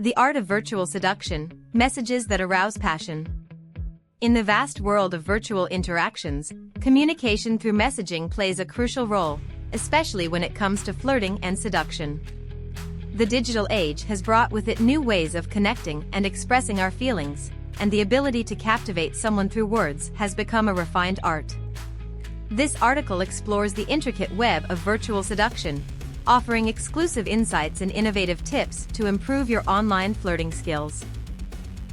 The art of virtual seduction, messages that arouse passion. In the vast world of virtual interactions, communication through messaging plays a crucial role, especially when it comes to flirting and seduction. The digital age has brought with it new ways of connecting and expressing our feelings, and the ability to captivate someone through words has become a refined art. This article explores the intricate web of virtual seduction, offering exclusive insights and innovative tips to improve your online flirting skills.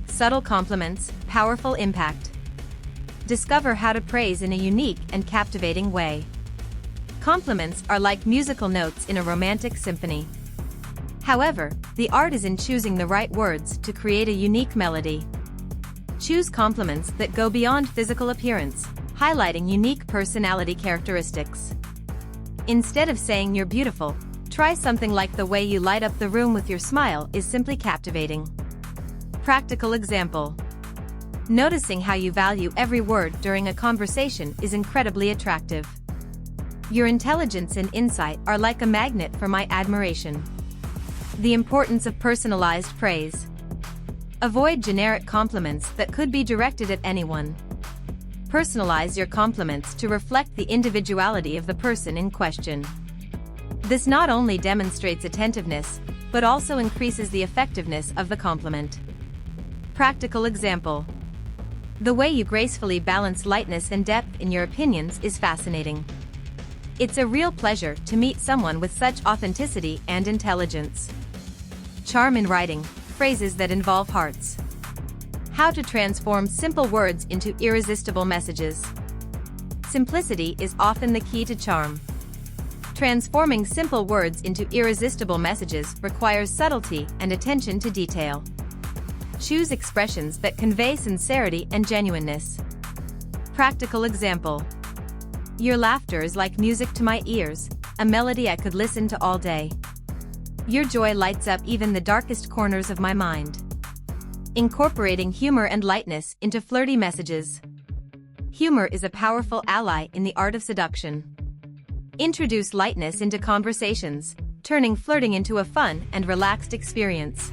Subtle compliments, powerful impact. Discover how to praise in a unique and captivating way. Compliments are like musical notes in a romantic symphony. However, the art is in choosing the right words to create a unique melody. Choose compliments that go beyond physical appearance, highlighting unique personality characteristics. Instead of saying you're beautiful, try something like the way you light up the room with your smile is simply captivating. Practical example. Noticing how you value every word during a conversation is incredibly attractive. Your intelligence and insight are like a magnet for my admiration. The importance of personalized praise. Avoid generic compliments that could be directed at anyone. Personalize your compliments to reflect the individuality of the person in question. This not only demonstrates attentiveness, but also increases the effectiveness of the compliment. Practical example. The way you gracefully balance lightness and depth in your opinions is fascinating. It's a real pleasure to meet someone with such authenticity and intelligence. Charm in writing, phrases that involve hearts. How to transform simple words into irresistible messages. Simplicity is often the key to charm. Transforming simple words into irresistible messages requires subtlety and attention to detail. Choose expressions that convey sincerity and genuineness. Practical example. Your laughter is like music to my ears, a melody I could listen to all day. Your joy lights up even the darkest corners of my mind. Incorporating humor and lightness into flirty messages. Humor is a powerful ally in the art of seduction. Introduce lightness into conversations, turning flirting into a fun and relaxed experience.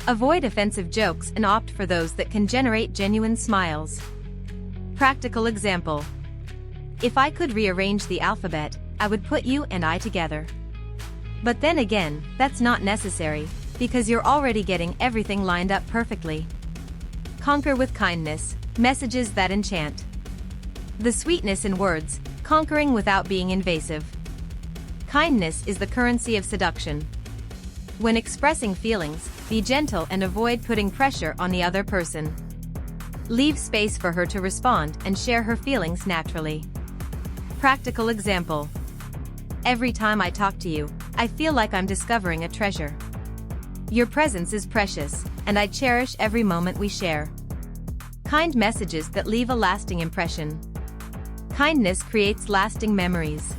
Avoid offensive jokes and opt for those that can generate genuine smiles. Practical example. If I could rearrange the alphabet, I would put you and I together. But then again, that's not necessary, because you're already getting everything lined up perfectly. Conquer with kindness, messages that enchant. The sweetness in words, conquering without being invasive. Kindness is the currency of seduction. When expressing feelings, be gentle and avoid putting pressure on the other person. Leave space for her to respond and share her feelings naturally. Practical example. Every time I talk to you, I feel like I'm discovering a treasure. Your presence is precious, and I cherish every moment we share. Kind messages that leave a lasting impression. Kindness creates lasting memories.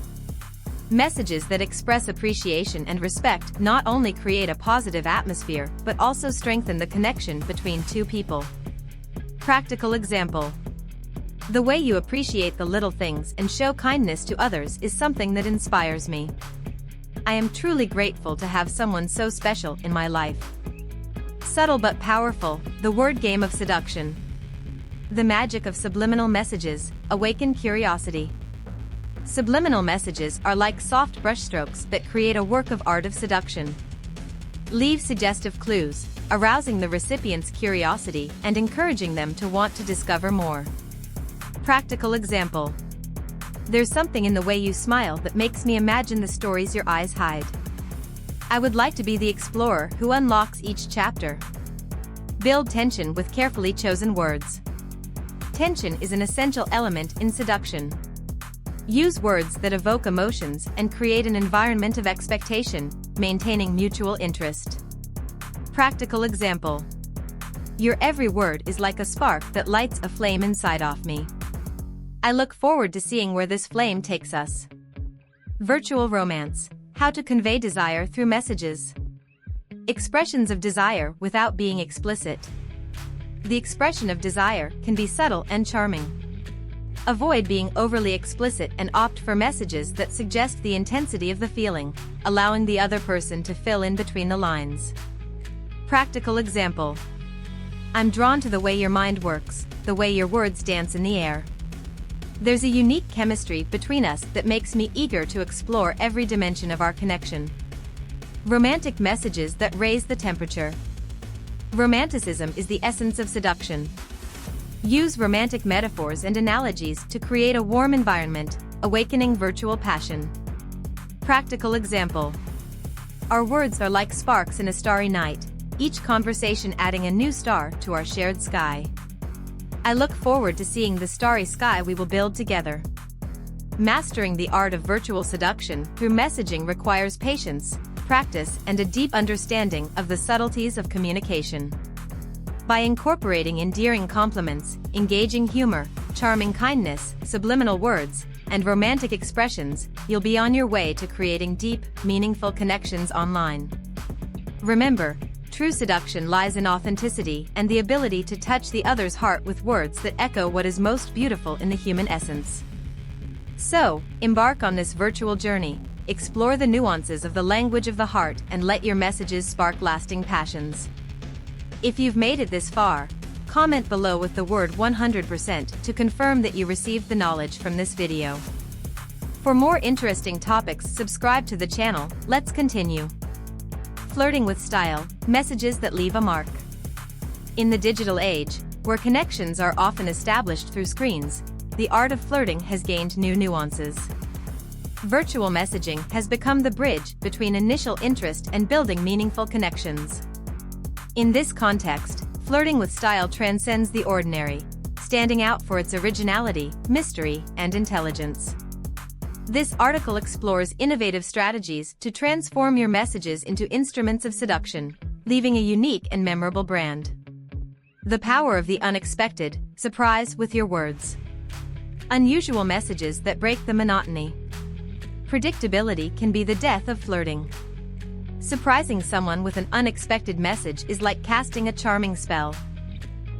Messages that express appreciation and respect not only create a positive atmosphere but also strengthen the connection between two people. Practical example. The way you appreciate the little things and show kindness to others is something that inspires me. I am truly grateful to have someone so special in my life. Subtle but powerful, the word game of seduction. The magic of subliminal messages, awaken curiosity. Subliminal messages are like soft brushstrokes that create a work of art of seduction. Leave suggestive clues, arousing the recipient's curiosity and encouraging them to want to discover more. Practical example. There's something in the way you smile that makes me imagine the stories your eyes hide. I would like to be the explorer who unlocks each chapter. Build tension with carefully chosen words. Tension is an essential element in seduction. Use words that evoke emotions and create an environment of expectation, maintaining mutual interest. Practical example. Your every word is like a spark that lights a flame inside of me. I look forward to seeing where this flame takes us. Virtual romance. How to convey desire through messages. Expressions of desire without being explicit. The expression of desire can be subtle and charming. Avoid being overly explicit and opt for messages that suggest the intensity of the feeling, allowing the other person to fill in between the lines. Practical example. I'm drawn to the way your mind works, the way your words dance in the air. There's a unique chemistry between us that makes me eager to explore every dimension of our connection. Romantic messages that raise the temperature. Romanticism is the essence of seduction. Use romantic metaphors and analogies to create a warm environment, awakening virtual passion. Practical example. Our words are like sparks in a starry night, each conversation adding a new star to our shared sky. I look forward to seeing the starry sky we will build together. Mastering the art of virtual seduction through messaging requires patience, practice, and a deep understanding of the subtleties of communication. By incorporating endearing compliments, engaging humor, charming kindness, subliminal words, and romantic expressions, you'll be on your way to creating deep, meaningful connections online. Remember, true seduction lies in authenticity and the ability to touch the other's heart with words that echo what is most beautiful in the human essence. So, embark on this virtual journey, explore the nuances of the language of the heart, and let your messages spark lasting passions. If you've made it this far, comment below with the word 100% to confirm that you received the knowledge from this video. For more interesting topics, subscribe to the channel. Let's continue. Flirting with style, messages that leave a mark. In the digital age, where connections are often established through screens, the art of flirting has gained new nuances. Virtual messaging has become the bridge between initial interest and building meaningful connections. In this context, flirting with style transcends the ordinary, standing out for its originality, mystery, and intelligence. This article explores innovative strategies to transform your messages into instruments of seduction, leaving a unique and memorable brand. The power of the unexpected, surprise with your words. Unusual messages that break the monotony. Predictability can be the death of flirting. Surprising someone with an unexpected message is like casting a charming spell.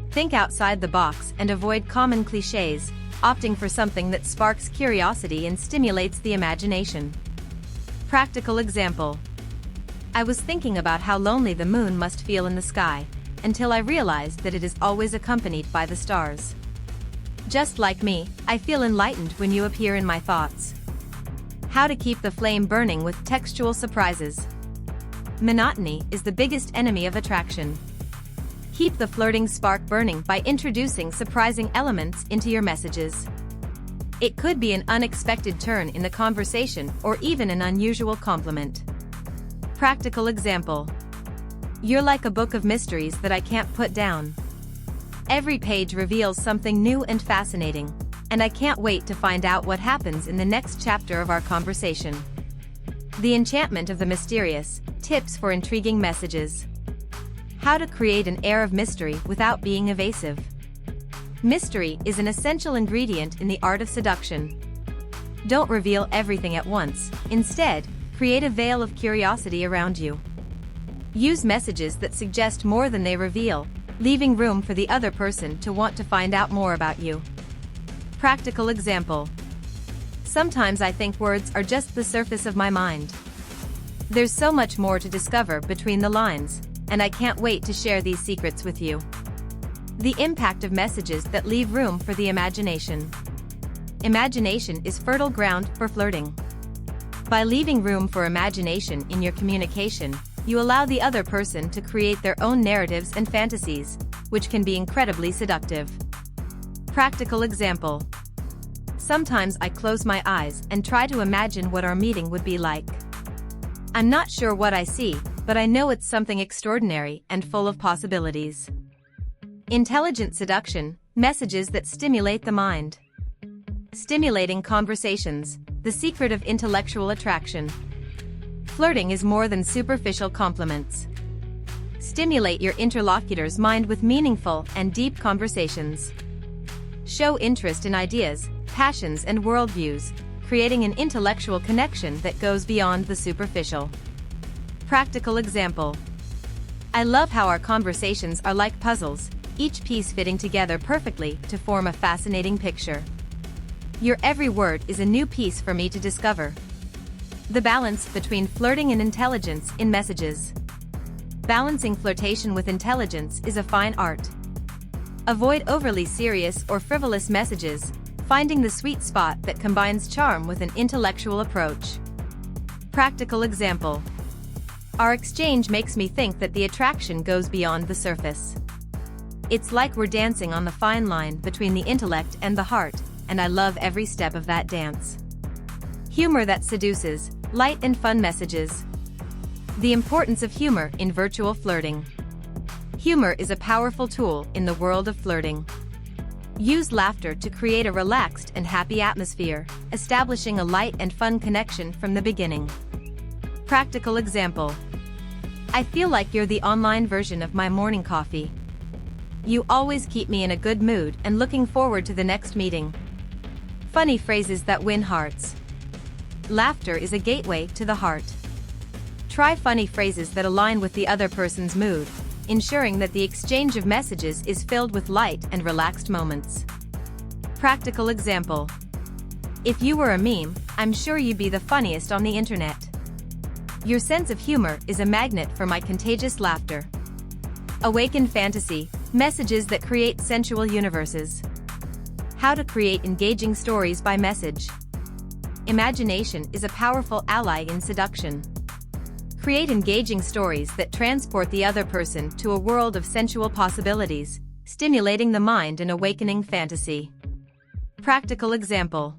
Think outside the box and avoid common cliches, opting for something that sparks curiosity and stimulates the imagination. Practical example. I was thinking about how lonely the moon must feel in the sky, until I realized that it is always accompanied by the stars. Just like me, I feel enlightened when you appear in my thoughts. How to keep the flame burning with textual surprises. Monotony is the biggest enemy of attraction. Keep the flirting spark burning by introducing surprising elements into your messages. It could be an unexpected turn in the conversation or even an unusual compliment. Practical example. You're like a book of mysteries that I can't put down. Every page reveals something new and fascinating, and I can't wait to find out what happens in the next chapter of our conversation. The enchantment of the mysterious, tips for intriguing messages. How to create an air of mystery without being evasive. Mystery is an essential ingredient in the art of seduction. Don't reveal everything at once. Instead, create a veil of curiosity around you. Use messages that suggest more than they reveal, leaving room for the other person to want to find out more about you. Practical example. Sometimes I think words are just the surface of my mind. There's so much more to discover between the lines, and I can't wait to share these secrets with you. The impact of messages that leave room for the imagination. Imagination is fertile ground for flirting. By leaving room for imagination in your communication, you allow the other person to create their own narratives and fantasies, which can be incredibly seductive. Practical example. Sometimes I close my eyes and try to imagine what our meeting would be like. I'm not sure what I see, but I know it's something extraordinary and full of possibilities. Intelligent seduction, messages that stimulate the mind. Stimulating conversations, the secret of intellectual attraction. Flirting is more than superficial compliments. Stimulate your interlocutor's mind with meaningful and deep conversations. Show interest in ideas, passions, and worldviews, creating an intellectual connection that goes beyond the superficial. Practical example. I love how our conversations are like puzzles, each piece fitting together perfectly to form a fascinating picture. Your every word is a new piece for me to discover. The balance between flirting and intelligence in messages. balancing flirtation with intelligence is a fine art. Avoid overly serious or frivolous messages, finding the sweet spot that combines charm with an intellectual approach. Practical example. Our exchange makes me think that the attraction goes beyond the surface. It's like we're dancing on the fine line between the intellect and the heart, and I love every step of that dance. Humor that seduces, light and fun messages. The importance of humor in virtual flirting. Humor is a powerful tool in the world of flirting. Use laughter to create a relaxed and happy atmosphere, establishing a light and fun connection from the beginning. Practical example. I feel like you're the online version of my morning coffee. You always keep me in a good mood and looking forward to the next meeting. Funny phrases that win hearts. Laughter is a gateway to the heart. Try funny phrases that align with the other person's mood, ensuring that the exchange of messages is filled with light and relaxed moments. Practical example. If you were a meme, I'm sure you'd be the funniest on the internet. Your sense of humor is a magnet for my contagious laughter. Awaken fantasy, messages that create sensual universes. How to create engaging stories by message. Imagination is a powerful ally in seduction. Create engaging stories that transport the other person to a world of sensual possibilities, stimulating the mind and awakening fantasy. Practical example.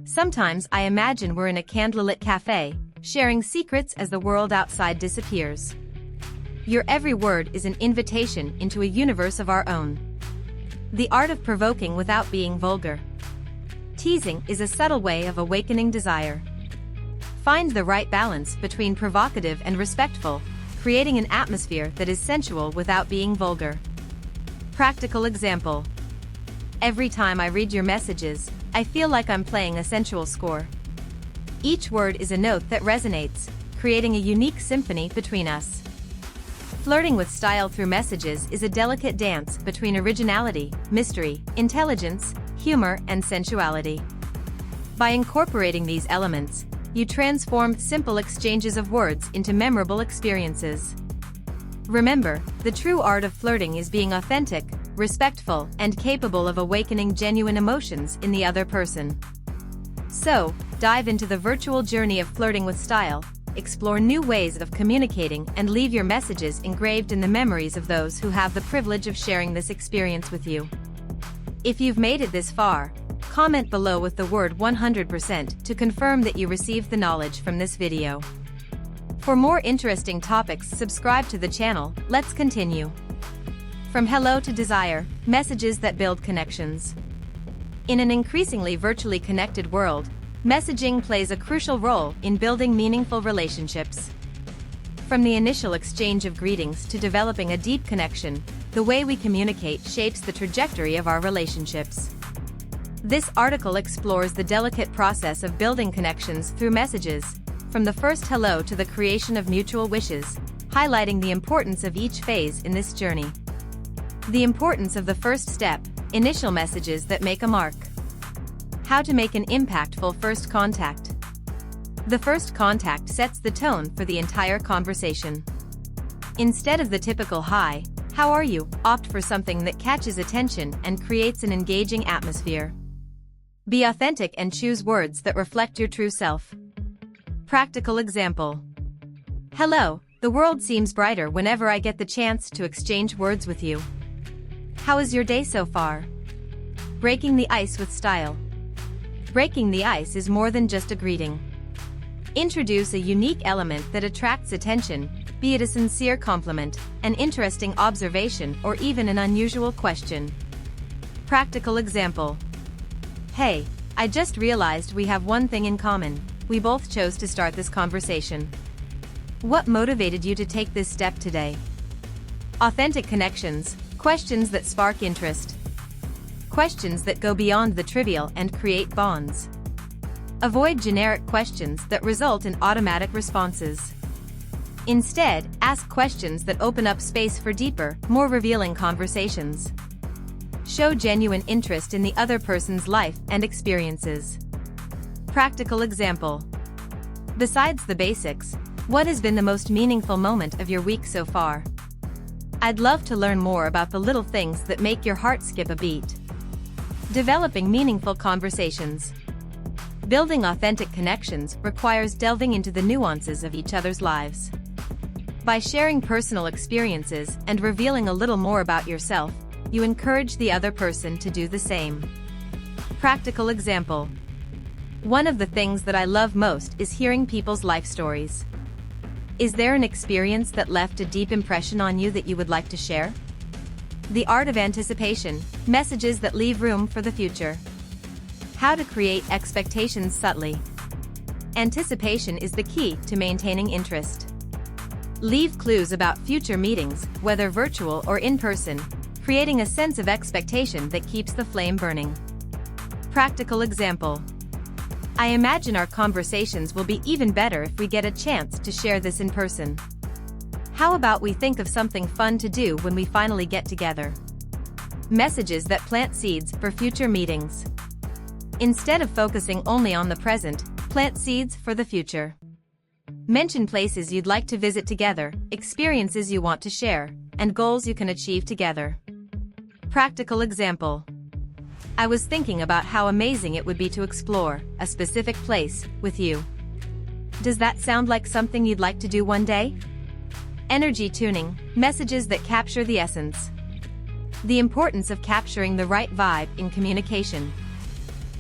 Sometimes I imagine we're in a candlelit cafe, sharing secrets as the world outside disappears. Your every word is an invitation into a universe of our own. The art of provoking without being vulgar. Teasing is a subtle way of awakening desire. Find the right balance between provocative and respectful, creating an atmosphere that is sensual without being vulgar. Practical example. Every time I read your messages, I feel like I'm playing a sensual score. Each word is a note that resonates, creating a unique symphony between us. Flirting with style through messages is a delicate dance between originality, mystery, intelligence, humor, and sensuality. By incorporating these elements, you transform simple exchanges of words into memorable experiences. Remember, the true art of flirting is being authentic, respectful, and capable of awakening genuine emotions in the other person. So, dive into the virtual journey of flirting with style, explore new ways of communicating, and leave your messages engraved in the memories of those who have the privilege of sharing this experience with you. If you've made it this far, comment below with the word 100% to confirm that you received the knowledge from this video. For more interesting topics, subscribe to the channel. Let's continue. From hello to desire, messages that build connections. In an increasingly virtually connected world, messaging plays a crucial role in building meaningful relationships. From the initial exchange of greetings to developing a deep connection, the way we communicate shapes the trajectory of our relationships. This article explores the delicate process of building connections through messages, from the first hello to the creation of mutual wishes, highlighting the importance of each phase in this journey. The importance of the first step, initial messages that make a mark. How to make an impactful first contact. The first contact sets the tone for the entire conversation. Instead of the typical "Hi, how are you?" opt for something that catches attention and creates an engaging atmosphere. Be authentic and choose words that reflect your true self. Practical example. Hello, the world seems brighter whenever I get the chance to exchange words with you. How is your day so far? Breaking the ice with style. Breaking the ice is more than just a greeting. Introduce a unique element that attracts attention, be it a sincere compliment, an interesting observation, or even an unusual question. Practical example. Hey, I just realized we have one thing in common. We both chose to start this conversation. What motivated you to take this step today? Authentic connections, questions that spark interest. Questions that go beyond the trivial and create bonds. Avoid generic questions that result in automatic responses. Instead, ask questions that open up space for deeper, more revealing conversations. Show genuine interest in the other person's life and experiences. Practical example. Besides the basics, What has been the most meaningful moment of your week so far? I'd love to learn more about the little things that make your heart skip a beat. Developing meaningful conversations. Building authentic connections requires delving into the nuances of each other's lives. By sharing personal experiences and revealing a little more about yourself, you encourage the other person to do the same. Practical example. One of the things that I love most is hearing people's life stories. Is there an experience that left a deep impression on you that you would like to share? The art of anticipation, messages that leave room for the future. How to create expectations subtly. Anticipation is the key to maintaining interest. Leave clues about future meetings, whether virtual or in person, creating a sense of expectation that keeps the flame burning. Practical example. I imagine our conversations will be even better if we get a chance to share this in person. How about we think of something fun to do when we finally get together? Messages that plant seeds for future meetings. Instead of focusing only on the present, plant seeds for the future. Mention places you'd like to visit together, experiences you want to share, and goals you can achieve together. Practical example. I was thinking about how amazing it would be to explore a specific place with you. Does that sound like something you'd like to do one day? Energy tuning, messages that capture the essence. The importance of capturing the right vibe in communication.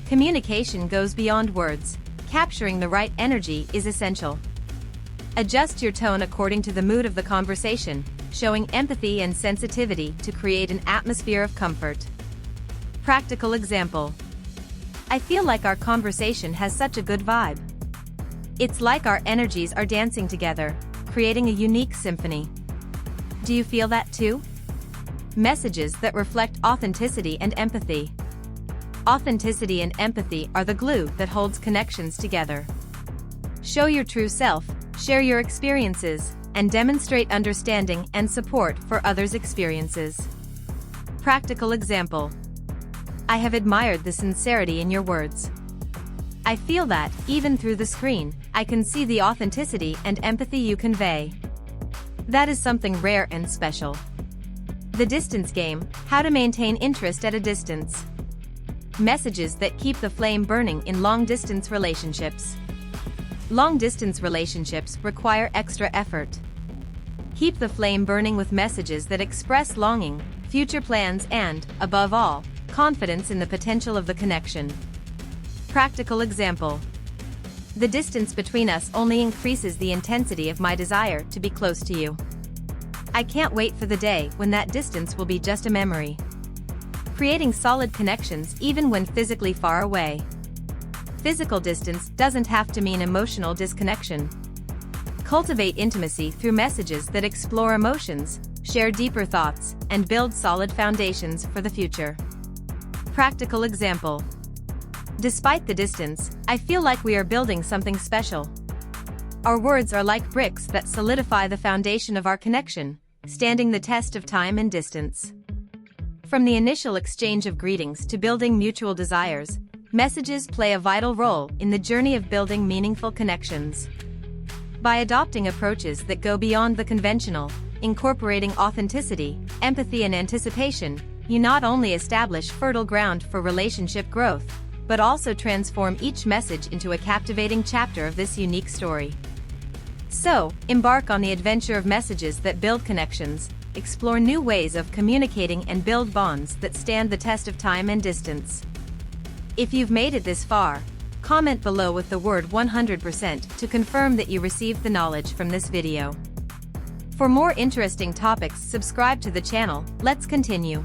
Communication goes beyond words. Capturing the right energy is essential. Adjust your tone according to the mood of the conversation, showing empathy and sensitivity to create an atmosphere of comfort. Practical example. I feel like our conversation has such a good vibe. It's like our energies are dancing together, creating a unique symphony. Do you feel that too? Messages that reflect authenticity and empathy. Authenticity and empathy are the glue that holds connections together. Show your true self, share your experiences, and demonstrate understanding and support for others' experiences. Practical example. I have admired the sincerity in your words. I feel that, even through the screen, I can see the authenticity and empathy you convey. That is something rare and special. The distance game, how to maintain interest at a distance. Messages that keep the flame burning in long-distance relationships. Long-distance relationships require extra effort. Keep the flame burning with messages that express longing, future plans and, above all, confidence in the potential of the connection. Practical example. The distance between us only increases the intensity of my desire to be close to you. I can't wait for the day when that distance will be just a memory. Creating solid connections even when physically far away. Physical distance doesn't have to mean emotional disconnection. Cultivate intimacy through messages that explore emotions, share deeper thoughts, and build solid foundations for the future. Practical example. Despite the distance, I feel like we are building something special. Our words are like bricks that solidify the foundation of our connection, standing the test of time and distance. From the initial exchange of greetings to building mutual desires, messages play a vital role in the journey of building meaningful connections. By adopting approaches that go beyond the conventional, incorporating authenticity, empathy, and anticipation, you not only establish fertile ground for relationship growth, but also transform each message into a captivating chapter of this unique story. So, embark on the adventure of messages that build connections, explore new ways of communicating, and build bonds that stand the test of time and distance. If you've made it this far, comment below with the word 100% to confirm that you received the knowledge from this video. For more interesting topics, subscribe to the channel. Let's continue.